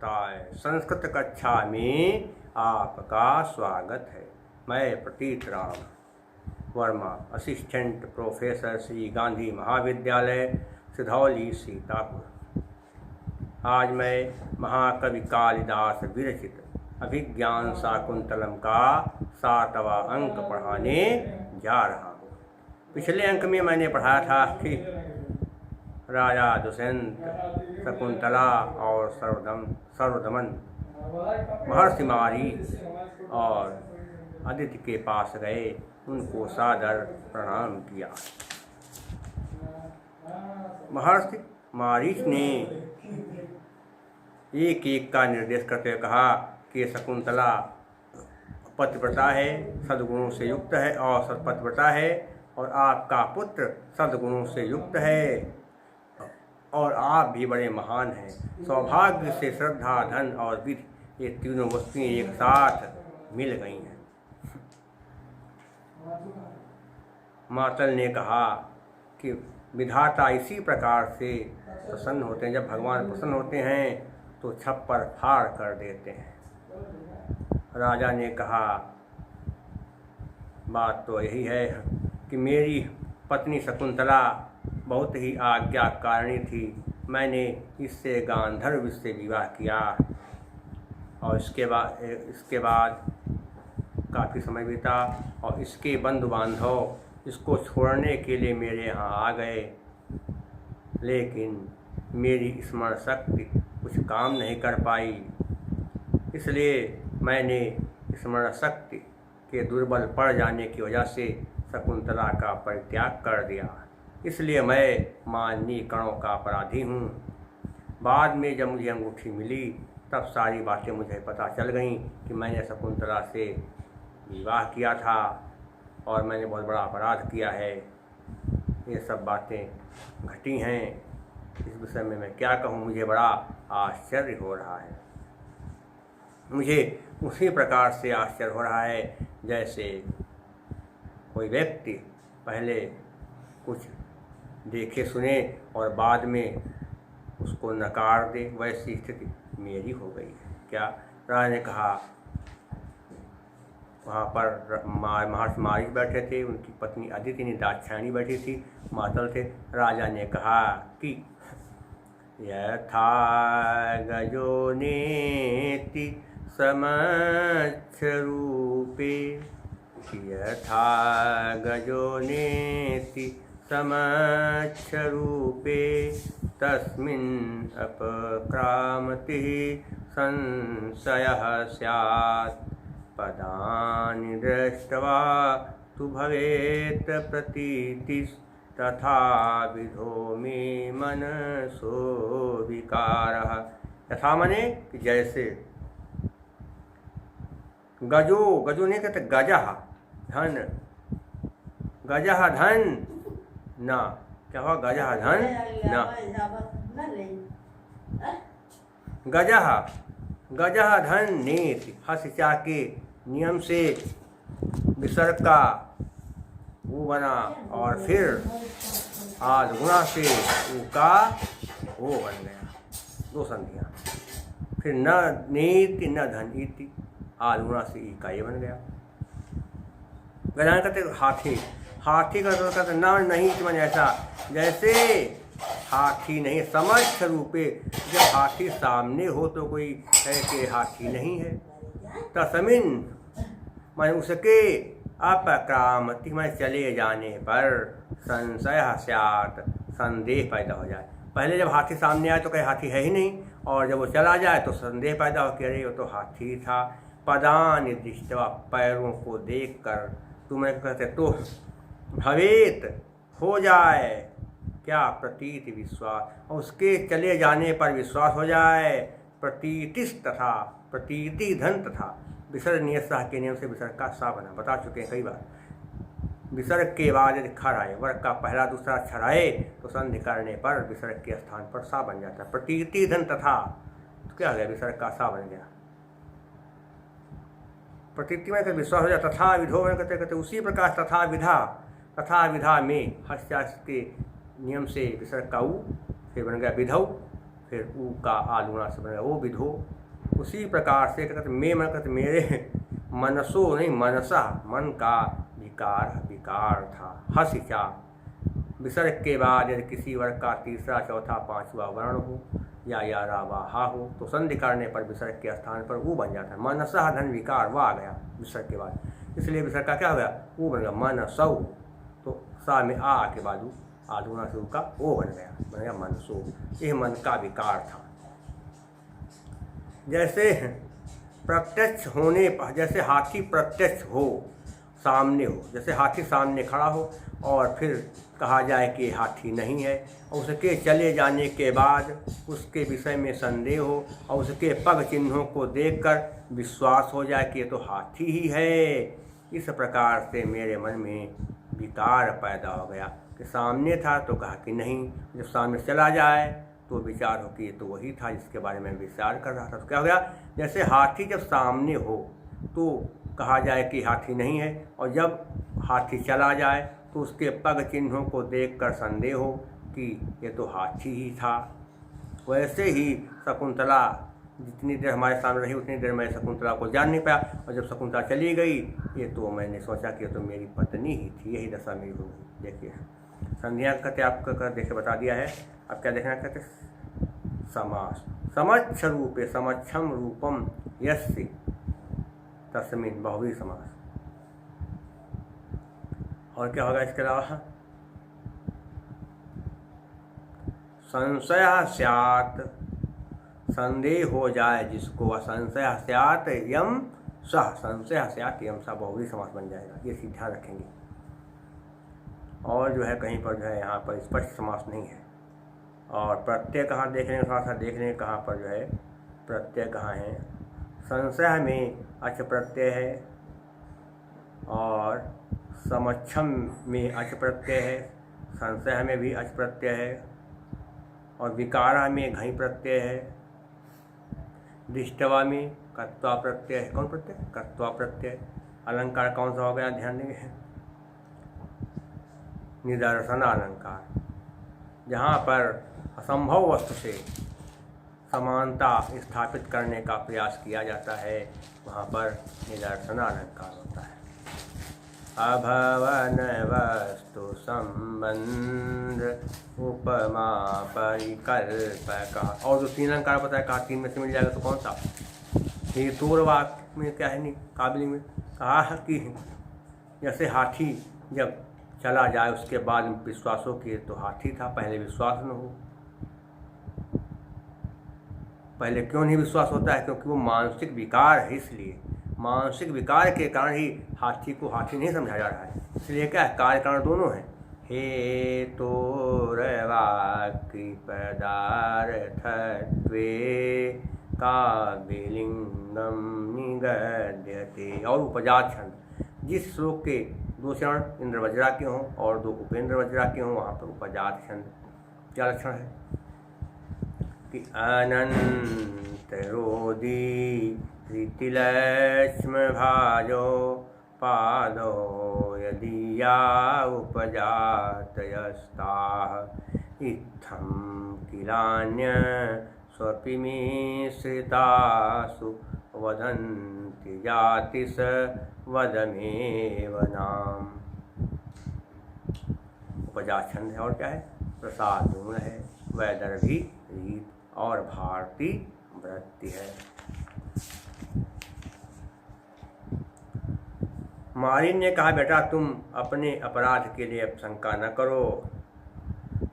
प्रताय संस्कृत कक्षा में आपका स्वागत है। मैं प्रतीत राम वर्मा, असिस्टेंट प्रोफेसर श्री गांधी महाविद्यालय, सिधौली, सीतापुर। आज मैं महाकवि कालिदास विरचित अभिज्ञान शाकुंतलम का 7वां अंक पढ़ाने जा रहा हूँ। पिछले अंक में मैंने पढ़ाया था कि राजा दुष्यंत शकुंतला और सर्वदमन महर्षि मारीच और अदिति के पास गए, उनको सादर प्रणाम किया। महर्षि मारीच ने एक एक का निर्देश करते हुए कहा कि शकुंतला पतिव्रता है, सद्गुणों से युक्त है और सत्पतिव्रता है, और आपका पुत्र सद्गुणों से युक्त है और आप भी बड़े महान हैं। सौभाग्य से श्रद्धा, धन और विधि, ये तीनों वस्तुएं एक साथ मिल गई हैं। मातल ने कहा कि विधाता इसी प्रकार से प्रसन्न होते हैं, जब भगवान प्रसन्न होते हैं तो छप्पर फाड़ कर देते हैं। राजा ने कहा बात तो यही है कि मेरी पत्नी शकुंतला बहुत ही आज्ञाकारिणी थी। मैंने इससे गांधर्व से विवाह किया और इसके बाद काफ़ी समय बीता और इसके बंधु बांधव इसको छोड़ने के लिए मेरे यहाँ आ गए, लेकिन मेरी स्मरण शक्ति कुछ काम नहीं कर पाई। इसलिए मैंने स्मरण शक्ति के दुर्बल पड़ जाने की वजह से शकुंतला का परित्याग कर दिया। इसलिए मैं माननीय कणों का अपराधी हूँ। बाद में जब मुझे अंगूठी मिली तब सारी बातें मुझे पता चल गईं कि मैंने शकुंतला से विवाह किया था और मैंने बहुत बड़ा अपराध किया है। ये सब बातें घटी हैं। इस विषय में मैं क्या कहूँ, मुझे बड़ा आश्चर्य हो रहा है। मुझे उसी प्रकार से आश्चर्य हो रहा है जैसे कोई व्यक्ति पहले कुछ देखे सुने और बाद में उसको नकार दे, वैसी स्थिति मेरी हो गई है। क्या? राजा ने कहा, वहाँ पर महर्षि मारीच बैठे थे, उनकी पत्नी अदिति ने दाक्षायणी बैठी थी, मातल थे। राजा ने कहा कि यथा गजो नेति समक्ष रूपे, यथा गजो नेति समक्ष रूपे, तस्मिन् अपक्रामतिः संशयः स्यात्, पदानि दृष्ट्वा तु भवेत् प्रतीतिस्, तथा विधो मे मनसो विकारः। यथा मने कि जैसे गजो नहीं कहते, गजः धन, गजः धन ना, क्या हुआ? गजः धन ना, गजः धन नेति, हस्या के नियम से विसर्ग का वो बना और फिर आदगुणा से ऊ का वो बन गया, दो संधियाँ। फिर न नेति न धन इति, आदगुणा से ई का ये बन गया। गजान कहते हाथी, हाथी का तो कहते ना नहीं कि मैंने ऐसा, जैसे हाथी नहीं, समक्ष रूपे, जब हाथी सामने हो तो कोई कहे कि हाथी नहीं है। तस्मिन मैं उसके अपक्रामति में चले जाने पर संशय स्यात्, संदेह पैदा हो जाए। पहले जब हाथी सामने आए तो कहे हाथी है ही नहीं, और जब वो चला जाए तो संदेह पैदा हो कि अरे वो तो हाथी था। पदानि दृष्ट्वा, पैरों को देखकर, तुम्हें कहते तो भवेत हो जाए, क्या? प्रतीति विश्वास, और उसके चले जाने पर विश्वास हो जाए। प्रतीतिस तथा, प्रतीति धन तथा, विसर्ग नियतः के नियम से विसर्ग का सा बना, बता चुके हैं कई बार। विसर्ग के बाद यदि खर आए, वर्ग का पहला दूसरा अक्षर आए तो संधि करने पर विसर्ग के स्थान पर सा बन जाता है। प्रतीति धन तथा, तो क्या हो गया? विसर्ग का सा बन गया। प्रतीति में विश्वास हो जाए। तथा विधो में कहते कहते उसी प्रकार तथा विधा, तथा विधा में हस्यास के नियम से विसर्ग का ऊ, फिर बन गया विधौ, फिर ऊ का आलूना से बनेगा वो विधो। उसी प्रकार से कहते मैं मन कहते मेरे मनसो नहीं मनसा मन का विकार था। हसिचा विसर्ग के बाद यदि किसी वर्ग का तीसरा चौथा पांचवा वर्ण हो या रा वा हा हो तो संधि करने पर विसर्ग के स्थान पर ऊ बन जाता है। मनसा धन विकार वा आ गया विसर्ग के बाद, इसलिए विसर्ग का क्या हो गया ऊ बन गया मनसौ। तो सा में आ के बाद आधुना से का ओ बन गया मनसो। यह मन का विकार था। जैसे प्रत्यक्ष होने पर, जैसे हाथी प्रत्यक्ष हो सामने हो, जैसे हाथी सामने खड़ा हो और फिर कहा जाए कि हाथी नहीं है, और उसके चले जाने के बाद उसके विषय में संदेह हो और उसके पग चिन्हों को देखकर विश्वास हो जाए कि ये तो हाथी ही है। इस प्रकार से मेरे मन में विकार पैदा हो गया कि सामने था तो कहा कि नहीं, जब सामने चला जाए तो विचार हो कि ये तो वही था जिसके बारे में विचार कर रहा था। तो क्या हो गया, जैसे हाथी जब सामने हो तो कहा जाए कि हाथी नहीं है, और जब हाथी चला जाए तो उसके पग चिन्हों को देखकर संदेह हो कि ये तो हाथी ही था। वैसे ही शकुंतला जितनी देर हमारे सामने रही उतनी देर मैं शकुंतला को जान नहीं पाया, और जब शकुंतला चली गई ये तो मैंने सोचा कि ये तो मेरी पत्नी ही थी। यही दशा मेरी हो गई। देखिए संध्या कहते आपको कर देखे बता दिया है। अब क्या देखना कहते समास समक्ष रूपे समक्षम रूपम यस्य तस्मिन् बहुवी समास। और क्या होगा इसके अलावा संशय स्यात् संदेह हो जाए जिसको, संशय स्यात् यम सह संशय स्यात् यम सह बहुवी समास बन जाएगा। ये सीधा रखेंगे। और जो है कहीं पर जो है यहाँ पर स्पष्ट समास नहीं है। और प्रत्यय कहाँ देखने के साथ साथ देखने कहाँ पर जो है प्रत्यय कहाँ है। संशय में अच प्रत्यय है और समक्षम में अच प्रत्यय है, संशय में भी अच प्रत्यय है, और विकारा में घई प्रत्यय है, दृष्टवा में कत्वा प्रत्यय है। कौन प्रत्यय? कत्वा प्रत्यय। अलंकार कौन सा हो गया ध्यान देंगे, निदर्शन अलंकार। जहाँ पर असंभव वस्तु से समानता स्थापित करने का प्रयास किया जाता है वहाँ पर निदर्शन अलंकार होता है। अभवन वस्तु संबंध उपमा परिकल्पक। और जो तीन अलंकार बताया कहा तीन में से मिल जाएगा तो कौन सा? हेतुर वाक्य में क्या है नहीं काबिल में कहा कि जैसे हाथी जब चला जाए उसके बाद विश्वास हो कि तो हाथी था, पहले विश्वास न हो। पहले क्यों नहीं विश्वास होता है? क्योंकि वो मानसिक विकार है। इसलिए मानसिक विकार के कारण ही हाथी को हाथी नहीं समझा जा रहा है। इसलिए क्या है, कार्य कारण दोनों हैं। हे तो वाक्य पदार्थत्वे काव्यलिंगम निगद्यते। और उपजात छंद, जिस श्लोक के दो चरण इंद्र वज्रा के हों और दो उपेंद्र वज्रा के हों वहाँ पर उपजात छंद। क्या लक्षण है कि अनंत रोदी रीतिलक्ष्म भाजो पादो यदीया उपजातयस्ताः इत्थं किलान्य स्वपि मिश्रितासु वदन्ति जातिस वदमेव नाम। उपजा छंद है और क्या है, प्रसाद गुण है, वैदर्भी रीत और भारती वृत्ति है। मारिन ने कहा बेटा तुम अपने अपराध के लिए अब शंका न करो,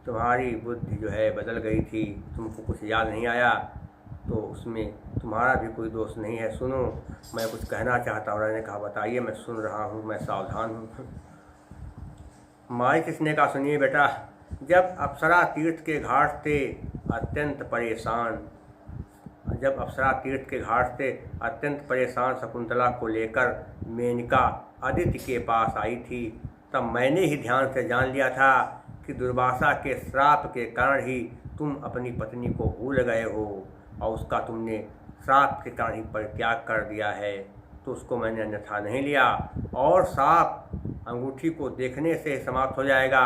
तुम्हारी बुद्धि जो है बदल गई थी, तुमको कुछ याद नहीं आया तो उसमें तुम्हारा भी कोई दोष नहीं है। सुनो मैं कुछ कहना चाहता हूँ। ने कहा बताइए, मैं सुन रहा हूँ, मैं सावधान हूँ। मारी किसने कहा सुनिए बेटा, जब अप्सरा तीर्थ के घाट से अत्यंत परेशान शकुंतला को लेकर मेनका आदित्य के पास आई थी, तब मैंने ही ध्यान से जान लिया था कि दुर्वासा के श्राप के कारण ही तुम अपनी पत्नी को भूल गए हो और उसका तुमने श्राप के कारण ही परित्याग कर दिया है। तो उसको मैंने अन्यथा नहीं लिया और श्राप अंगूठी को देखने से समाप्त हो जाएगा,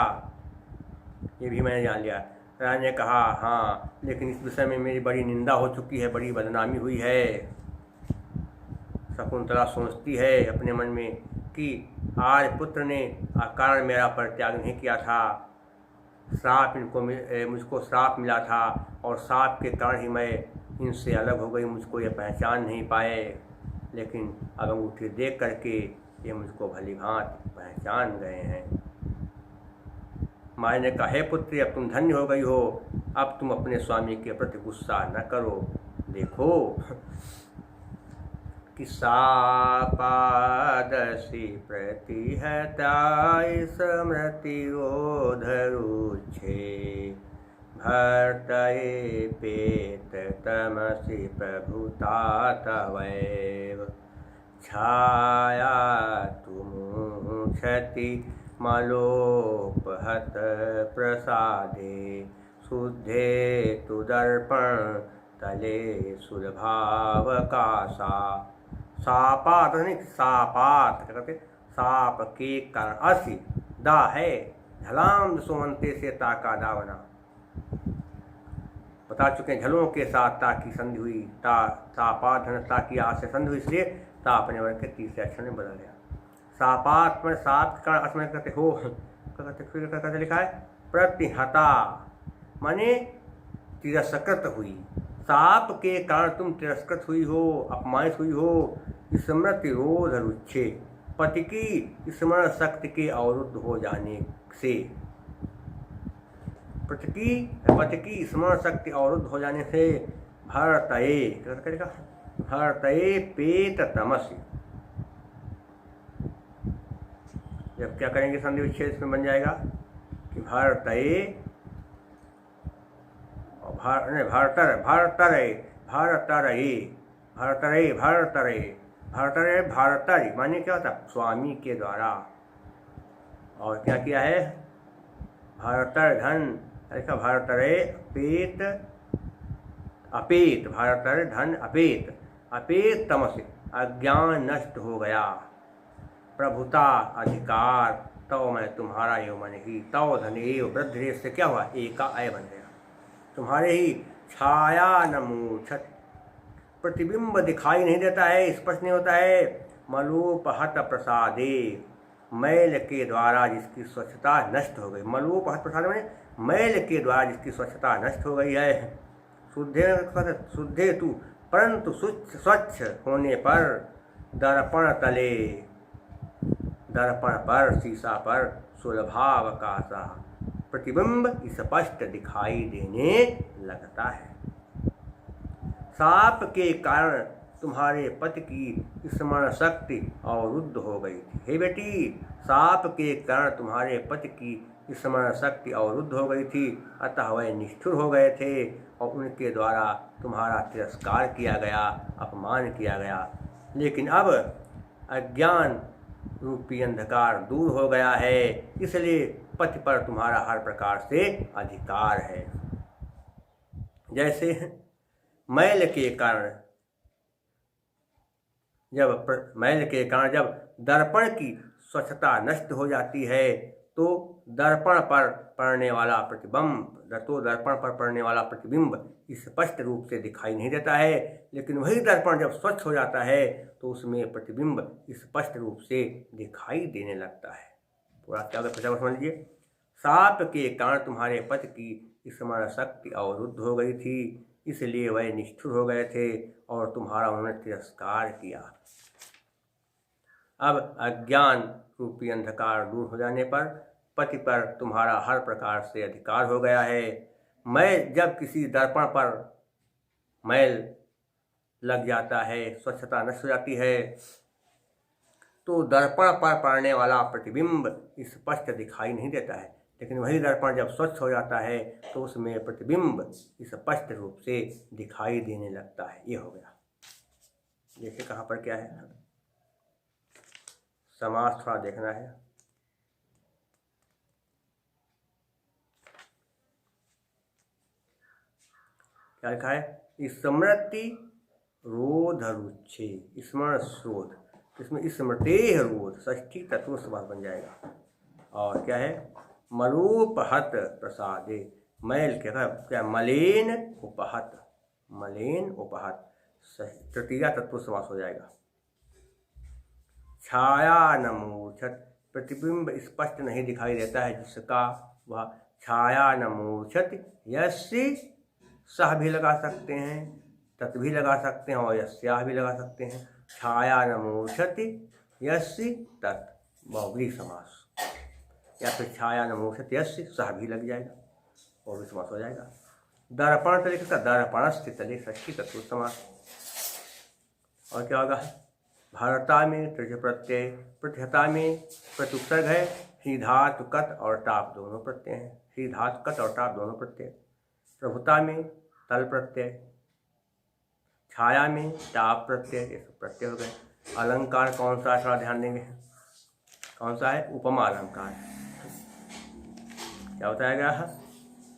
ये भी मैंने जान लिया। राजा ने कहा, हाँ, लेकिन इस विषय में मेरी बड़ी निंदा हो चुकी है, बड़ी बदनामी हुई है। शकुंतला सोचती है अपने मन में कि आज पुत्र ने अकारण मेरा परित्याग नहीं किया था, श्राप मुझको श्राप मिला था और श्राप के कारण ही मैं इनसे अलग हो गई, मुझको ये पहचान नहीं पाए। लेकिन अब अंगूठी देख करके ये मुझको भली भांति पहचान गए हैं। माँ ने कहा, हे पुत्री, अब तुम धन्य हो गई हो, अब तुम अपने स्वामी के प्रति गुस्सा न करो। देखो कि सापादसी प्रतिहताय स्मृति ओधरुच्छे भर्तये पेत तमसि प्रभुता तवैव छाया तुमुक्षति मलोपहत प्रसादे शुद्धे तु दर्पण तले सुलभावकाशा। सापात नहीं, सापात क्या कहते, साप के कारण, असी दा है झलाम सुमंते से ताका दा बना। बता चुके हैं झलों के साथ ता की संधि हुई, ता सापात धनता की आ से संधि हुई, इसलिए ता अपने वर्ग के तीसरे अक्षर में बदल गया। सापात में साप के कारण असमय कहते हो, कहते लिखा है प्रतिहता माने तिरस्कृत हुई। साप के कारण तुम तिरस्कृत हुई हो, अपमानित हुई हो। स्मृति रोध रुच्छे, पति की स्मरण शक्ति के अवरुद्ध हो जाने से, पति की स्मरण शक्ति अवरुद्ध हो जाने से भर्तये भर्तये पेत तमसि। जब क्या करेंगे संधि विच्छेद में बन जाएगा कि भर्तये भर्तरे माने क्या होता, स्वामी के द्वारा। और क्या किया है, भर्तर धन, ऐसा भर्तरे पेत अपेत, भर्तर धन अपेत, अपेत तमसे, अज्ञान नष्ट हो गया, प्रभुता अधिकार, तव मैं तुम्हारा एव मन ही, तव धन एव वृद्धि से क्या हुआ, एका अय बन गया, तुम्हारे ही छाया न मूर्छत, प्रतिबिंब दिखाई नहीं देता है, स्पष्ट नहीं होता है। मलोपहत प्रसादे, मैल के द्वारा जिसकी स्वच्छता नष्ट हो गई, मलोपहत प्रसाद में मैल के द्वारा जिसकी स्वच्छता नष्ट हो गई है। शुद्धे तू, परंतु स्वच्छ होने पर दर्पण तले, दर्पण पर शीशा पर सुलभावकाशा, प्रतिबिंब स्पष्ट दिखाई देने लगता है। साप के कारण तुम्हारे पति की स्मरण शक्ति अवरुद्ध हो गई थी। हे बेटी, साप के कारण तुम्हारे पति की स्मरण शक्ति अवरुद्ध हो गई थी, अतः वह निष्ठुर हो गए थे और उनके द्वारा तुम्हारा तिरस्कार किया गया, अपमान किया गया। लेकिन अब अज्ञान रूपी अंधकार दूर हो गया है, इसलिए पति पर तुम्हारा हर प्रकार से अधिकार है। जैसे मैल के कारण जब दर्पण की स्वच्छता नष्ट हो जाती है तो दर्पण पर पड़ने वाला प्रतिबिंब स्पष्ट रूप से दिखाई नहीं देता है। लेकिन वही दर्पण जब स्वच्छ हो जाता है तो उसमें प्रतिबिंब स्पष्ट रूप से दिखाई देने लगता है। पूरा क्या प्रचार समझ लीजिए। साप के कारण तुम्हारे पति की स्मरण शक्ति अवरुद्ध हो गई थी, इसलिए वह निष्ठुर हो गए थे और तुम्हारा उन्होंने तिरस्कार किया। अब अज्ञान रूपी अंधकार दूर हो जाने पर पति पर तुम्हारा हर प्रकार से अधिकार हो गया है। मैं जब किसी दर्पण पर मैल लग जाता है, स्वच्छता नष्ट हो जाती है, तो दर्पण पर पड़ने वाला प्रतिबिंब स्पष्ट दिखाई नहीं देता है। लेकिन वही दर्पण जब स्वच्छ हो जाता है तो उसमें प्रतिबिंब स्पष्ट रूप से दिखाई देने लगता है। ये हो गया। देखिए कहाँ पर क्या है, समास थोड़ा देखना है। क्या लिखा है, स्मृति रोध रुच्छे, स्मरण शोध, इसमें स्मृतेह रोध षष्ठी तत्व समास बन जाएगा। और क्या है, मलोपहत प्रसादे, मैल क्या मलिन उपहत, मलिन उपहत तृतीया तत्पुरुष समास हो जाएगा। छाया न मूर्छत, प्रतिबिंब स्पष्ट नहीं दिखाई देता है जिसका वह छाया न मूर्छत, यस्य सह भी लगा सकते हैं, तत् भी लगा सकते हैं और यस्याह भी लगा सकते हैं। छाया न मूर्छति यस्य तत् बहुव्रीहि समास, या फिर छाया न मूर्छति यस्य सह भी लग जाएगा और भी समास हो जाएगा। दर्पण तले का दर्पणस्थ तले षष्ठी तत्पुरुष समास। और क्या होगा, भारता में तृतीय प्रत्यय, प्रत्ययता में प्रत्युपसर्ग है, सीधातु कत और टाप दोनों प्रत्यय हैं, सीधातु कत और टाप दोनों प्रत्यय। प्रभुता में तल प्रत्यय, छाया में टाप प्रत्यय, ये सब प्रत्यय हो गए। अलंकार कौन सा है थोड़ा ध्यान देंगे, कौन सा है, उपमा अलंकार। क्या बताया गया है,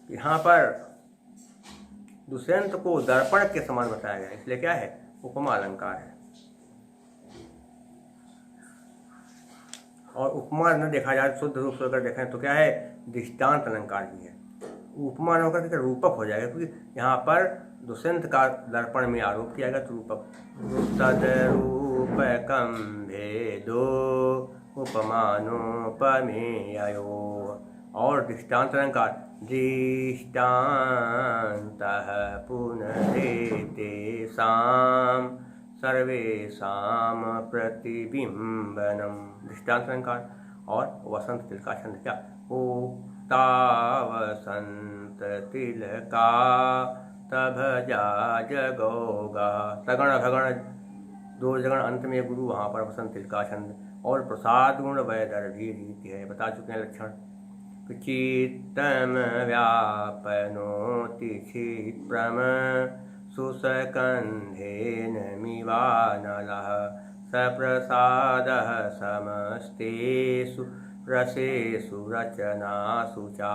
यहाँ पर दुष्यंत को दर्पण के समान बताया गया, इसलिए क्या है, उपमा अलंकार है। और उपमा न देखा जाए शुद्ध रूप से अगर देखें तो क्या है, दृष्टांत अलंकार भी है। उपमा न होकर के रूपक हो जाएगा, क्योंकि यहाँ पर दुष्यंत का दर्पण में आरोप किया गया तो रूपक। तद्रूपकं भेदो उपमानोपमेयो। और दृष्टांत अलंकार, दृष्टान्तः पुनरेतेषां सर्वेषां प्रतिबिंबनम, दृष्टांत अलंकार। और वसंत तिलका छंद क्या, उक्ता वसंत तिलका तभजा जगोगा, सगण भगण दो जगण अंत में गुरु, वहाँ पर वसंत तिलका छंद। और प्रसाद गुण वैदर्भी रीति है, बता चुके हैं लक्षण। चित्तम व्यापनोति क्षिप्रम सुसकंधेन मिवानलः सप्रसादः समस्तेषु रसेषु रचनासु चा।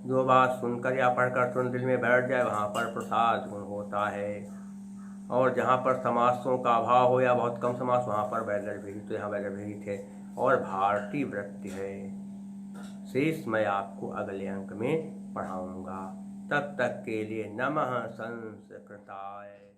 जो बात सुनकर या पढ़कर तुरंत दिल में बैठ जाए वहाँ पर प्रसाद गुण होता है। और जहाँ पर समासों का अभाव हो या बहुत कम समास वहाँ पर वैदर्भी, तो यहाँ वैदर्भी थे। और भारतीय वृत्ति है। शेष मैं आपको अगले अंक में पढ़ाऊँगा। तब तक के लिए नमः संस्कृताय।